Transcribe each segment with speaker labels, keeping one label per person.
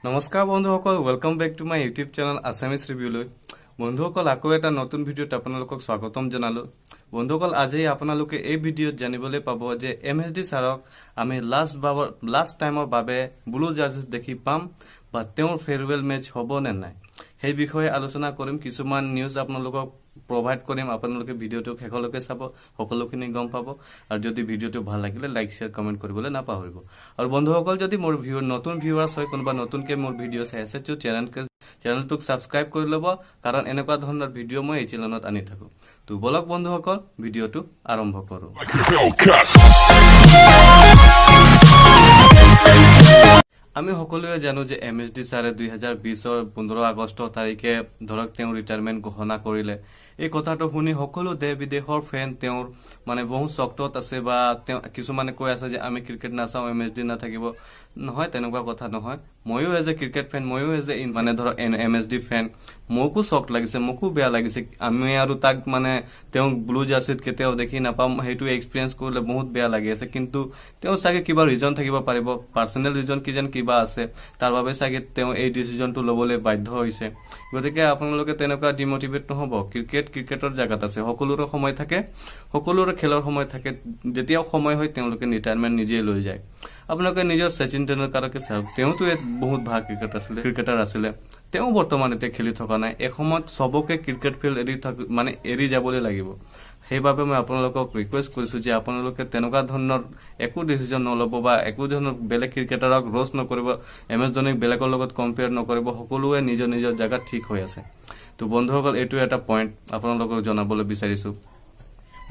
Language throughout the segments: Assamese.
Speaker 1: নমস্কাৰ বন্ধুসকল, welcome back to my YouTube channel Assamese ৰিভিউলৈ। বন্ধুসকল, আকৌ এটা নতুন ভিডিঅ'ত আপোনালোকক স্বাগতম জনালোঁ। বন্ধুসকল, আজি আপোনালোকে এই ভিডিঅ'ত জানিবলৈ পাব যে MSD ছাৰক আমি লাষ্ট টাইমৰ বাবে ব্লু জাৰ্চিজ দেখি পাম বা তেওঁৰ ফেয়াৰৱেল মেচ হ'ব নে নাই, সেই বিষয়ে আলোচনা কৰিম। কিছুমান নিউজ আপোনালোকক প্ৰভাইড কৰিম। আপোনালোকে ভিডিঅ'টো শেষলৈকে চাব, সকলোখিনি গম পাব। আৰু যদি ভিডিঅ'টো ভাল লাগিলে লাইক শ্বেয়াৰ কমেণ্ট কৰিবলৈ নাপাহৰিব। আৰু বন্ধুসকল, যদি মোৰ নতুন ভিউৱাৰ্ছ হয়, কোনোবা নতুনকৈ মোৰ ভিডিঅ' চাই আছে, চেনেলটোক ছাবস্ক্ৰাইব কৰি ল'ব, কাৰণ এনেকুৱা ধৰণৰ ভিডিঅ' মই এই চেনেলত আনি থাকোঁ। তো বলক বন্ধুসকল, ভিডিঅ'টো আৰম্ভ কৰোঁ। আমি সকলোৱে জানো যে MSD ছাৰে 2020 15 আগষ্ট তাৰিখে ধৰক তেওঁ ৰিটায়াৰমেণ্ট ঘোষণা কৰিলে। এই কথাটো শুনি সকলো দেশ বিদেশৰ ফেন তেওঁৰ মানে বহু চকটত আছে, বা কিছুমানে কৈ আছে যে আমি ক্ৰিকেট নাচাওঁ, MSD নাথাকিব। নহয়, তেনেকুৱা কথা নহয়। ময়ো এজ এ ক্ৰিকেট ফেন, ময়ো এজ এ মানে ধৰক MSD ফেন, মোকো চক লাগিছে, মোকো বেয়া লাগিছে। আমি আৰু তাক মানে তেওঁক ব্লু জাৰ্চিত কেতিয়াও দেখি নাপাম, সেইটো এক্সপিৰিয়েঞ্চ কৰিলে বহুত বেয়া লাগি আছে। কিন্তু তেওঁ চাগে কিবা ৰিজন থাকিব পাৰিব, পাৰ্চনেল ৰিজন কিবা আছে, তাৰ বাবে চাগে তেওঁ এই ডিচিজনটো ল'বলৈ বাধ্য হৈছে। গতিকে আপোনালোকে তেনেকুৱা ডিমটিভেট নহ'ব। ক্ৰিকেটৰ জেগাত আছে, সকলোৰে সময় থাকে, সকলোৰে খেলৰ সময় থাকে। যেতিয়াও সময় হয় তেওঁলোকে ৰিটায়াৰমেণ্ট নিজেই লৈ যায়। আপোনালোকে নিজৰ শচীন তেণ্ডুলকাৰকে চাওক, তেওঁতো বহুত ভাল ক্ৰিকেটাৰ আছিলে। তেওঁ বৰ্তমান এতিয়া খেলি থকা নাই। এসময়ত চবকে ক্ৰিকেট ফিল্ড এৰি যাবলৈ লাগিব। সেইবাবে মই আপোনালোকক ৰিকুৱেষ্ট কৰিছোঁ যে আপোনালোকে তেনেকুৱা ধৰণৰ একো ডিচিজন নল'ব, বা একো ধৰণৰ বেলেগ ক্ৰিকেটাৰক ৰোষ্ট নকৰিব, MS ধোনীক বেলেগৰ লগত কম্পেয়াৰ নকৰিব। সকলোৱে নিজৰ নিজৰ জেগাত ঠিক হৈ আছে। তো বন্ধুসকল, এইটো এটা পইণ্ট আপোনালোকক জনাবলৈ বিচাৰিছোঁ।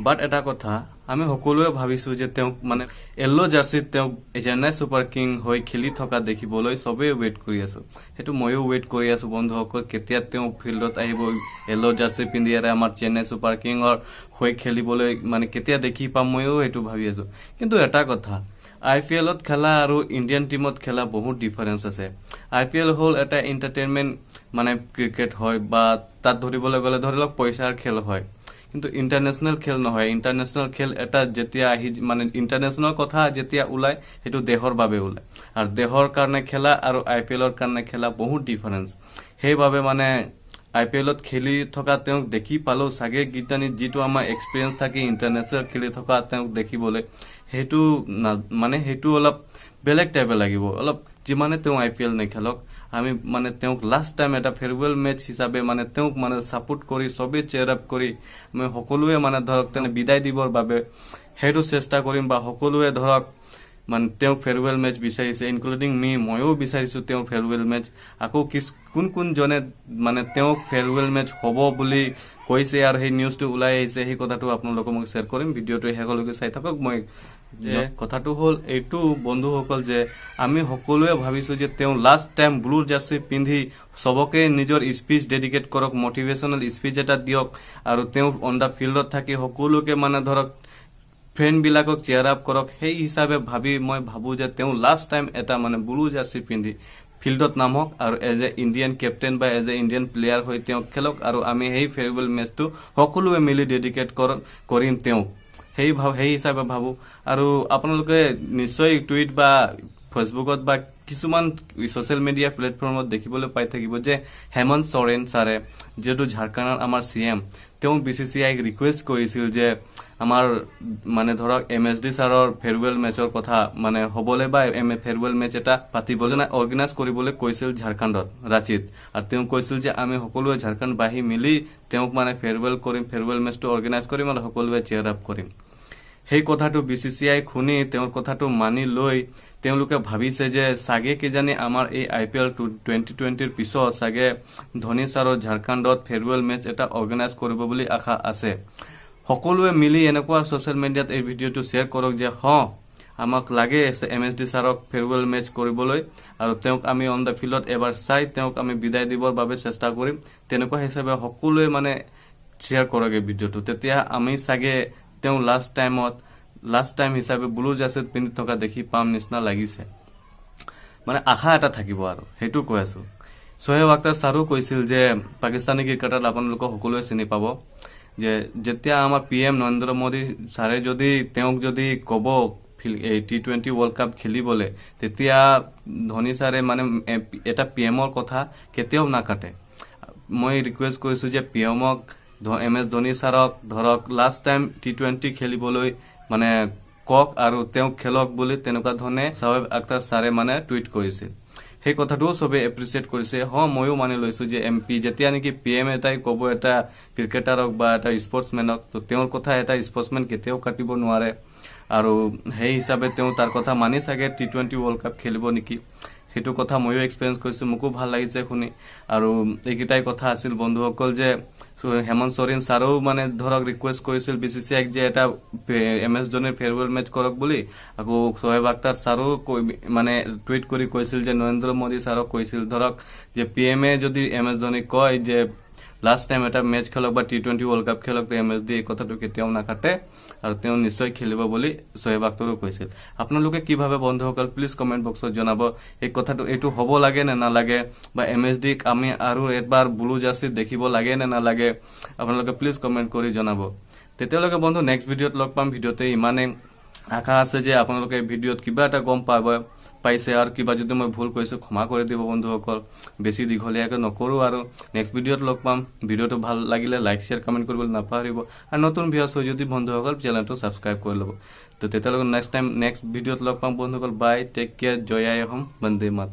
Speaker 1: বাট এটা কথা, আমি সকলোৱে ভাবিছোঁ যে তেওঁক মানে য়েল্লো জাৰ্চিত তেওঁক চেন্নাই ছুপাৰ কিং হৈ খেলি থকা দেখিবলৈ চবেই ৱেইট কৰি আছোঁ। সেইটো ময়ো ৱেইট কৰি আছোঁ বন্ধুসকল, কেতিয়া তেওঁ ফিল্ডত আহিব য়েল্লো জাৰ্চি পিন্ধি আমাৰ চেন্নাই ছুপাৰ কিঙৰ হৈ খেলিবলৈ, মানে কেতিয়া দেখি পাম, ময়ো সেইটো ভাবি আছোঁ। কিন্তু এটা কথা, IPLত খেলা আৰু ইণ্ডিয়ান টিমত খেলা বহুত ডিফাৰেঞ্চ আছে। IPL হ'ল এটা এণ্টাৰটেইনমেণ্ট মানে ক্ৰিকেট হয়, বা তাত ধৰিবলৈ গ'লে ধৰি লওক পইচাৰ খেল হয়। কিন্তু ইণ্টাৰনেশ্যনেল খেল নহয়। ইণ্টাৰনেশ্যনেল খেল এটা যেতিয়া মানে ইণ্টাৰনেশ্যনেল কথা যেতিয়া ওলায়, সেইটো দেশৰ বাবে ওলায়। আৰু দেশৰ কাৰণে খেলা আৰু IPLৰ কাৰণে খেলা বহুত ডিফাৰেঞ্চ। সেইবাবে মানে IPLত খেলি থকা তেওঁক দেখি পালেও চাগে গীতানীত যিটো আমাৰ এক্সপিৰিয়েঞ্চ থাকে ইণ্টাৰনেশ্যনেল খেলি থকা তেওঁক দেখিবলৈ, সেইটো অলপ বেলেগ টাইপে লাগিব। অলপ যিমানে তেওঁ IPL নেখেলক, আমি মানে তেওঁক লাষ্ট টাইম এটা ফেয়াৰৱেল মেচ হিচাপে মানে তেওঁক মানে ছাপোৰ্ট কৰি চবেই চেয়াৰ আপ কৰি আমি সকলোৱে মানে ধৰক তেনে বিদায় দিবৰ বাবে সেইটো চেষ্টা কৰিম। বা সকলোৱে ধৰক মানে তেওঁক ফেয়াৰৱেল মেচ বিচাৰিছে, ইনক্লুডিং ময়ো বিচাৰিছোঁ তেওঁক ফেয়াৰৱেল মেচ। আকৌ কোনজনে মানে তেওঁক ফেয়াৰৱেল মেচ হ'ব বুলি কৈছে আৰু সেই নিউজটো ওলাই আহিছে, সেই কথাটো আপোনালোকক মই শ্বেয়াৰ কৰিম। ভিডিঅ'টো শেষলৈকে চাই থাকক। কথাটো হ'ল এইটো বন্ধুসকল, যে আমি সকলোৱে ভাবিছোঁ যে তেওঁ লাষ্ট টাইম ব্লু জাৰ্চি পিন্ধি চবকে নিজৰ স্পীচ ডেডিকেট কৰক, মটিভেশ্যনেল স্পীচ এটা দিয়ক, আৰু তেওঁ অন দ্য ফিল্ডত থাকি সকলোকে মানে ধৰক ফ্ৰেণ্ডবিলাকক চেয়াৰ আপ কৰক। সেই হিচাপে মই ভাবোঁ যে তেওঁ লাষ্ট টাইম এটা মানে ব্লু জাৰ্চি পিন্ধি ফিল্ডত নামক, আৰু এজ এ ইণ্ডিয়ান কেপ্টেইন বা এজ এ ইণ্ডিয়ান প্লেয়াৰ হৈ তেওঁক খেলক, আৰু আমি সেই ফেয়াৰৱেল মেচটো সকলোৱে মিলি ডেডিকেট কৰিম তেওঁক। সেই হিচাপে ভাবোঁ। আৰু আপোনালোকে নিশ্চয় টুইট বা ফেচবুকত বা কিছুমান ছ'চিয়েল মিডিয়া প্লেটফৰ্মত দেখিবলৈ পাই থাকিব যে হেমন্ত চৰেণ ছাৰে, যিহেতু ঝাৰখণ্ডৰ আমাৰ CM, তেওঁ BCCIক ৰিকুৱেষ্ট কৰিছিল যে আমাৰ মানে ধৰক MSD ছাৰৰ ফেয়াৰৱেল মেচৰ কথা মানে হ'বলৈ, বা ফেয়াৰৱেল মেচ এটা পাতিবলৈ অৰ্গেনাইজ কৰিবলৈ কৈছিল ঝাৰখণ্ডত, ৰাঁচীত। আৰু তেওঁ কৈছিল যে আমি সকলোৱে ঝাৰখণ্ডবাসী মিলি তেওঁক মানে ফেয়াৰৱেল মেচটো অৰ্গেনাইজ কৰিম আৰু সকলোৱে চেয়াৰ আপ কৰিম। সেই কথাটো BCCI শুনি তেওঁৰ কথাটো মানি লৈ তেওঁলোকে ভাবিছে যে চাগে কিজানি আমাৰ এই IPL 2020ৰ পিছত চাগে ধোনী ছাৰৰ ঝাৰখণ্ডত ফেয়াৰৱেল মেচ এটা অৰ্গেনাইজ কৰিব বুলি আশা আছে। সকলোৱে মিলি এনেকুৱা ছ'চিয়েল মিডিয়াত এই ভিডিঅ'টো শ্বেয়াৰ কৰক যে আমাক লাগে MSD ছাৰক ফেয়াৰৱেল মেচ কৰিবলৈ, আৰু তেওঁক আমি অন দ্য ফিল্ডত এবাৰ চাই তেওঁক আমি বিদায় দিবৰ বাবে চেষ্টা কৰিম। তেনেকুৱা হিচাপে সকলোৱে মানে শ্বেয়াৰ কৰক এই ভিডিঅ'টো। তেতিয়া আমি চাগে তেওঁ লাষ্ট টাইম হিচাপে ব্লু জাৰ্চিত পিন্ধি থকা দেখি পাম নিচিনা লাগিছে। মানে আশা এটা থাকিব, আৰু সেইটো কৈ আছোঁ। সোহেব আখতাৰ ছাৰো কৈছিল যে পাকিস্তানী ক্ৰিকেটাৰ আপোনালোকক সকলোৱে চিনি পাব, যে যেতিয়া আমাৰ PM নৰেন্দ্ৰ মোদী ছাৰে যদি তেওঁক যদি ক'ব T20 ৱৰ্ল্ড কাপ খেলিবলৈ তেতিয়া ধোনী ছাৰে মানে এটা PM-ৰ কথা কেতিয়াও নাকাটে মই ৰিকুৱেষ্ট কৰিছো যে PM-ক MS ধোনী ছাৰক ধৰক লাষ্ট টাইম T20 খেলিবলৈ মানে কক আৰু তেওঁ খেলক বুলি তেনেকুৱা ধৰণে শোয়েব আখতাৰ ছাৰে মানে টুইট কৰিছিল সেই কথাটোও সবে এপ্ৰিচিয়েট কৰিছে ময়ো মানি লৈছো যে MP যেতিয়া নেকি PM এটাই ক'ব এটা ক্ৰিকেটাৰক বা এটা স্পৰ্টছমেনক তো তেওঁৰ কথা এটা স্পৰ্টছমেন কেতিয়াও কাটিব নোৱাৰে আৰু সেই হিচাপে তেওঁ তাৰ কথা মানি চাগে T20 ৱৰ্ল্ড কাপ খেলিব নেকি হেতু কথা ময়ো এক্সপেৰিয়েন্স কৰিছো মোকো ভাল লাগিছে শুনি আৰু এইকিটাই কথা আছিল বন্ধুসকল যে হেমন্ত সৰেন ছাৰেও মানে ধৰক ৰিকুৱেষ্ট কৰিছিল BCCI যে এটা MS ধোনীৰ ফেয়াৰৱেল মেচ কৰক বুলি আকৌ শোয়েব আখতাৰ ছাৰেও মানে টুইট কৰি কৈছিল যে নৰেন্দ্ৰ মোদী ছাৰক কৈছিল ধৰক যে PM-এ যদি MS ধোনী কয় যে লাষ্ট টাইম এটা মেচ খেলক বা T20 ৱৰ্ল্ড কাপ খেলক তো MSD এই কথাটো কেতিয়াও নাকাটে আৰু তেওঁ নিশ্চয় খেলিব বুলি শোয়েব আখতাৰো কৈছিল আপোনালোকে কি ভাবে বন্ধুসকল প্লিজ কমেন্ট বক্সত জনাব এই কথাটো এটো হ'ব লাগে নে নালাগে বা MSD আমি আৰু একবাৰ ব্লু জাৰ্সিত দেখিব লাগে নে নালাগে আপোনালোকে প্লিজ কমেন্ট কৰি জনাব তেতিয়ালৈকে বন্ধু নেক্সট ভিডিঅত লগ পাম ভিডিঅতে ইমানে আশা আছে যে আপোনালোকে ভিডিঅত কিবা এটা গম পাইছে আৰু কিবা যদি মই ভুল কৈছো ক্ষমা কৰি দিব বন্ধুসকল বেছি দীঘলীয়াকৈ নকৰো আৰু নেক্সট ভিডিঅত লগ পাম ভিডিঅটো ভাল লাগিলে লাইক শেয়াৰ কমেন্ট কৰিবলৈ নাপাহৰিব আৰু নতুন ভিউয়াৰ্স হৈ যদি বন্ধুসকল চেনেলটো সাবস্ক্ৰাইব কৰি ল'ব তো তেতিয়ালৈকে নেক্সট ভিডিঅত লগ পাম বন্ধুসকল বাই টেক কেয়াৰ জয় আই অসম বন্দে মাতৰম